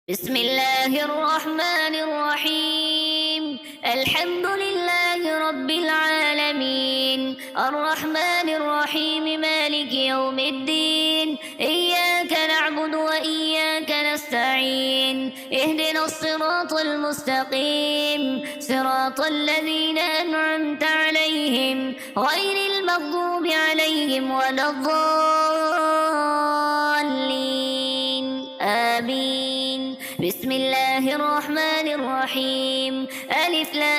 بسم الله الرحمن الرحيم. الحمد لله رب العالمين، الرحمن الرحيم، مالك يوم الدين. إياك نعبد وإياك نستعين، اهدنا الصراط المستقيم، صراط الذين أنعمت عليهم غير المغضوب عليهم ولا الضالين، آمين. بسم الله الرحمن الرحيم. ألف لام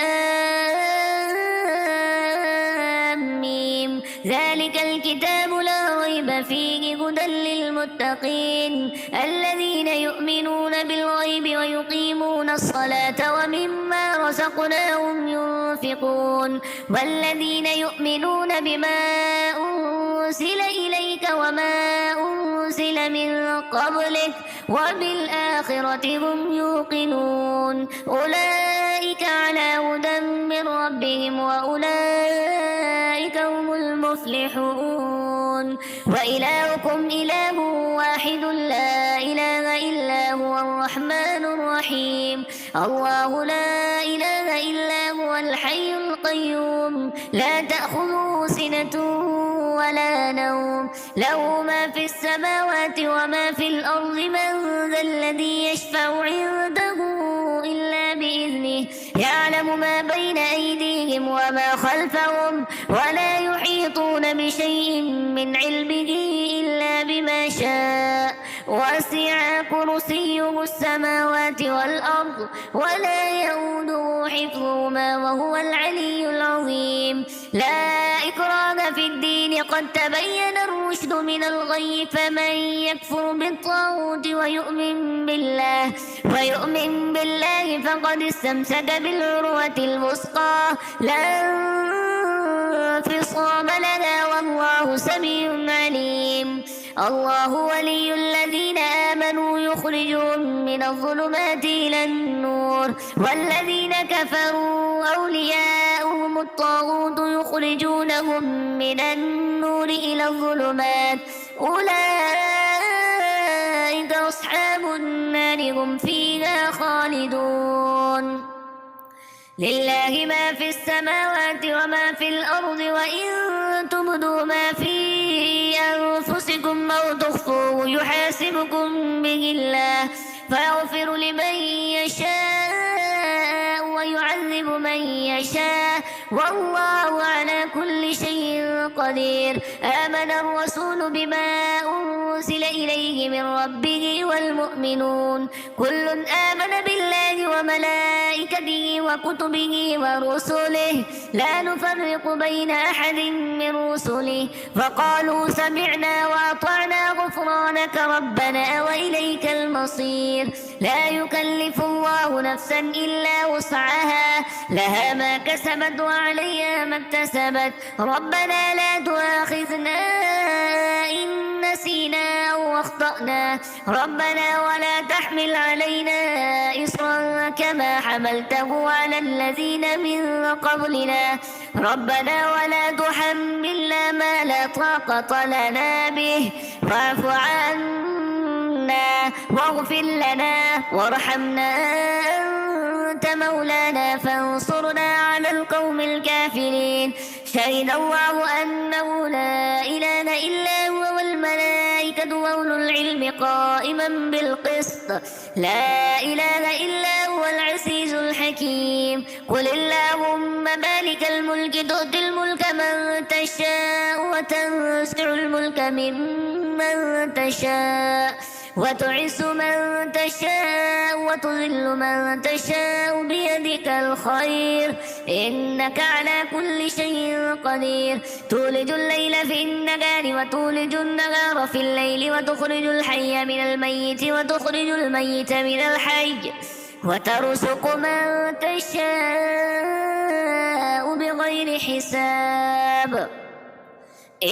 ميم. ذلك الكتاب لا ريب فيه هدى للمتقين الذين يؤمنون بالغيب ويقيمون الصلاة ومما رزقناهم ينفقون والذين يؤمنون بما أنزل إليك وما أنزل من قبلك وبالآخرة هم يوقنون أولئك على هدى من ربهم وأولئك هم المفلحون. وإلهكم إله واحد لا إله إلا هو الرحمن الرحيم. الله لا إله إلا هو الحي القيوم لا تأخذه سنة ولا نوم، له ما في السماوات وما في الأرض. من ذا الذي يشفع عنده إلا بإذنه، يعلم ما بين أيديهم وما خلفهم ولا يحيطون بشيء من علمه إلا بما شاء. وسع كرسيه السماوات والأرض ولا يؤوده حفظهما وهو العلي العظيم. لا إكراه في الدين، قد تبين الرشد من الغي. فمن يكفر بالطاغوت ويؤمن بالله فقد استمسك بالعروة الوثقى لا انفصام لها والله سميع عليم. الله ولي الذين آمنوا يخرجهم من الظلمات إلى النور، والذين كفروا أولياؤهم الطاغوت يخرجونهم من النور إلى الظلمات. أولئك أصحاب النار هم فيها خالدون. لله ما في السماوات وما في الأرض، وإن تبدوا ما في أنفسكم أو تخفوه يحاسبكم به الله فيغفر لمن يشاء ويعذب من يشاء والله على كل شيء قدير. آمن الرسول بما أنزل إليه من ربه والمؤمنون كل آمن بالله وملائكته وكتبه ورسله لا نفرق بين أحد من رسله وقالوا سمعنا وأطعنا غفرانك ربنا وإليك المصير. لا يكلف الله نفسا إلا وسعها، لها ما كسبت وعليها ما اكتسبت. ربنا لا تؤاخذنا إن نسينا أو أخطأنا، ربنا ولا تحمل علينا إصرا كما حملته على الذين من قبلنا، ربنا ولا تحملنا ما لا طاقة لنا به واعف عنا واغفر لنا وارحمنا أنت مولانا فانصرنا على القوم الكافرين. شهد الله أنه لا إله إلا هو والملائكة وأولو العلم قائما بالقسط لا إله إلا هو العزيز الحكيم. قل اللهم مالك الملك تؤتي الملك من تشاء وتنزع الملك ممن تشاء وتعز من تشاء وتذل من تشاء بيدك الخير إنك على كل شيء قدير. تولج الليل في النهار وتولج النهار في الليل وتخرج الحي من الميت وتخرج الميت من الحي وترزق من تشاء بغير حساب.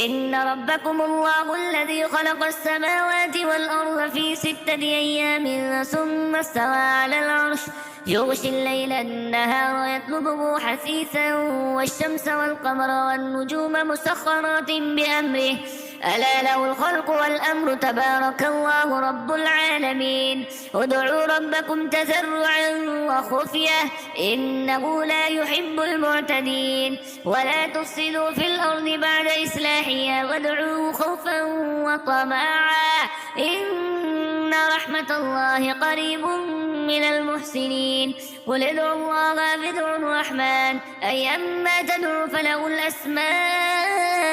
إن ربكم الله الذي خلق السماوات والأرض في 6 أيام ثم استوى على العرش يغشي الليل النهار يطلبه حثيثا والشمس والقمر والنجوم مسخرات بأمره ألا له الخلق والأمر تبارك الله رب العالمين ادعوا ربكم تضرعا وخفية إنه لا يحب المعتدين ولا تفسدوا في الأرض بعد إصلاحها وادعوه خوفا وطمعا إن رحمة الله قريب من المحسنين قل ادعوا الله أو ادعوا الرحمن أيما تدعوا فله الأسماء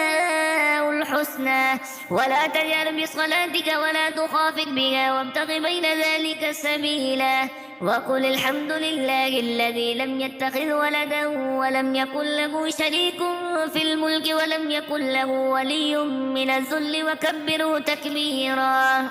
الحسنى ولا تجهر بصلاتك ولا تخافت بها وابتغ بين ذلك سبيلا وقل الحمد لله الذي لم يتخذ ولدا ولم يكن له شريك في الملك ولم يكن له ولي من الذل وكبره تكبيرا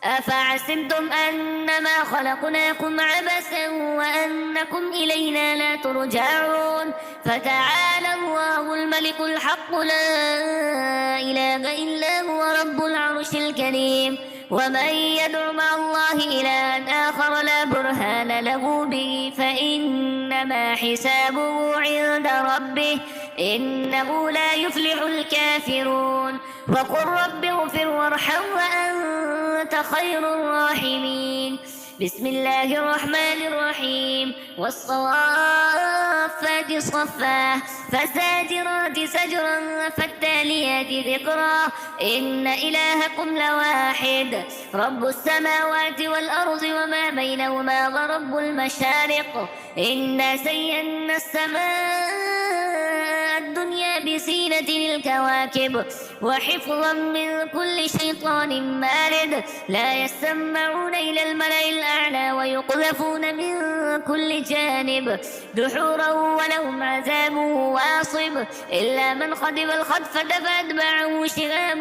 أفحسبتم أنما خلقناكم عبثا وأنكم إلينا لا ترجعون فتعالى الله الملك الحق لا إله إلا هو رب العرش الكريم ومن يدع مع الله إلها آخر لا برهان له به فإنما حسابه عند ربه إنه لا يفلح الكافرون وقل رب اغفر وارحم وأنت خير الراحمين بسم الله الرحمن الرحيم والصافات صفا فالزاجرات زجرا فالتاليات ذكرا إن إلهكم لواحد رب السماوات والأرض وما بينهما ورب المشارق إنا زينا السماء الدنيا بزينة الكواكب وحفظا من كل شيطان مارد لا يسمعون إلى الملأ الأعلى ويقذفون من كل جانب دحورا ولهم عذاب واصب إلا من خطف الخطفة فأتبعه شهاب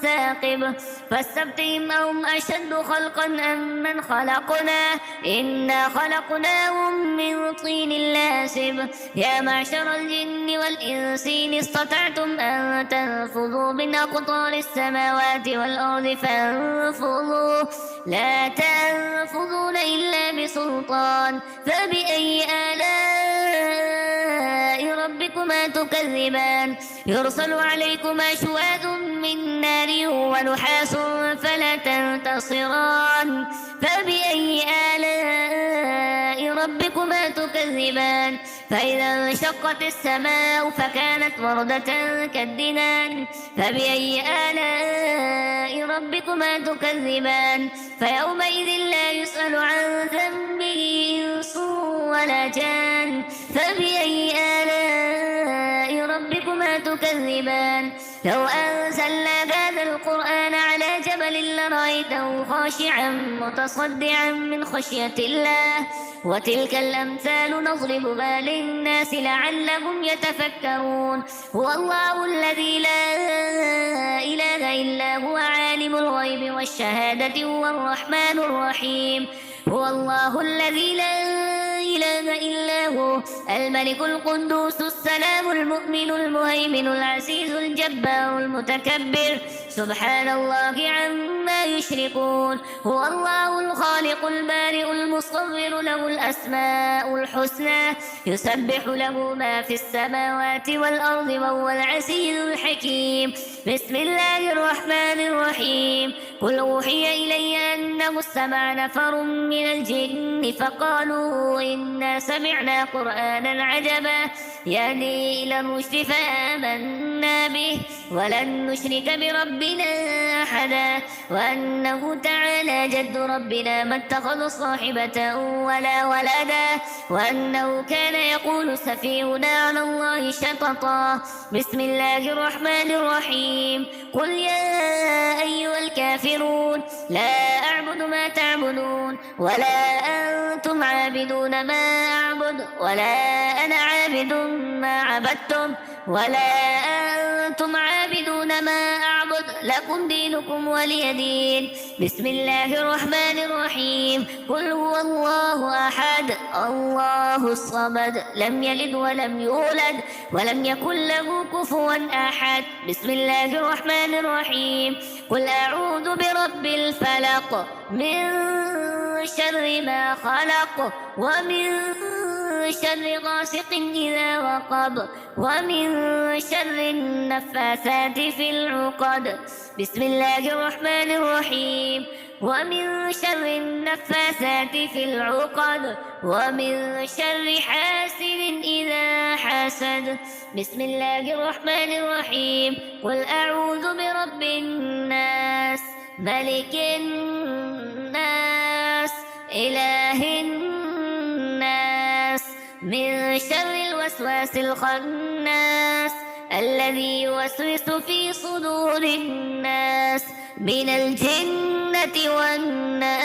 ثاقب فاستفتهم أهم أشد خلقا أم من خلقنا إنا خلقناهم من طين لازب يا معشر الجن والإنس إن استطعتم أن تنفذوا من أقطار السماوات والأرض فانفذوا لا تنفذون إلا بسلطان فبأي آلاء ربكما تكذبان يرسل عليكما شواذ من نار ونحاس فلا تنتصران فبأي آلاء ربكما تكذبان فإذا انشقت السماء فكانت وردة كالدهان فبأي آلاء ربكما تكذبان فيومئذ لا يسأل عن ذنبه إنس ولا جان فبأي آلاء ربكما تكذبان لو أنزلنا هذا القرآن على جبل لرأيته خاشعا متصدعا من خشية الله وتلك الأمثال نضربها للناس لعلهم يتفكرون هو الله الذي لا إله إلا هو عالم الغيب والشهادة هو الرحمن الرحيم هو الله الذي لا إله إلا هو الملك القدوس السلام المؤمن المهيمن العزيز الجبار المتكبر سبحان الله عما يشركون هو الله الخالق البارئ المصور له الأسماء الحسنى يسبح له ما في السماوات والأرض وهو العزيز الحكيم بسم الله الرحمن الرحيم قل أوحي إلي أنه استمع نفر من الجن فقالوا إنا سمعنا قرآنا عجبا يهدي إلى الرشد فآمنا به ولن نشرك بربنا أحدا وأنه تعالى جد ربنا ما اتخذ صاحبة ولا ولدا وأنه كان يقول سفيهنا على الله شططا بسم الله الرحمن الرحيم قل يا أيها الكافرون لا أعبد ما تعبدون ولا أنتم عابدون ما أعبد ولا أنا عابد ما عبدتم ولا أنتم عابدون ما أعبد لكم دينكم ولي دين بسم الله الرحمن الرحيم قل هو الله أحد الله الصمد لم يلد ولم يولد ولم يكن له كفوا أحد بسم الله الرحمن الرحيم قل أعوذ برب الفلق من شر ما خلق ومن شر غاسق إذا وقب ومن شر النفاثات في العقد بسم الله الرحمن الرحيم ومن شر النفاثات في العقد ومن شر حاسد إذا حسد بسم الله الرحمن الرحيم قل أعوذ برب الناس ملك الناس إله الناس من شر الوسواس الخناس الذي يوسوس في صدور الناس من الجنة والناس.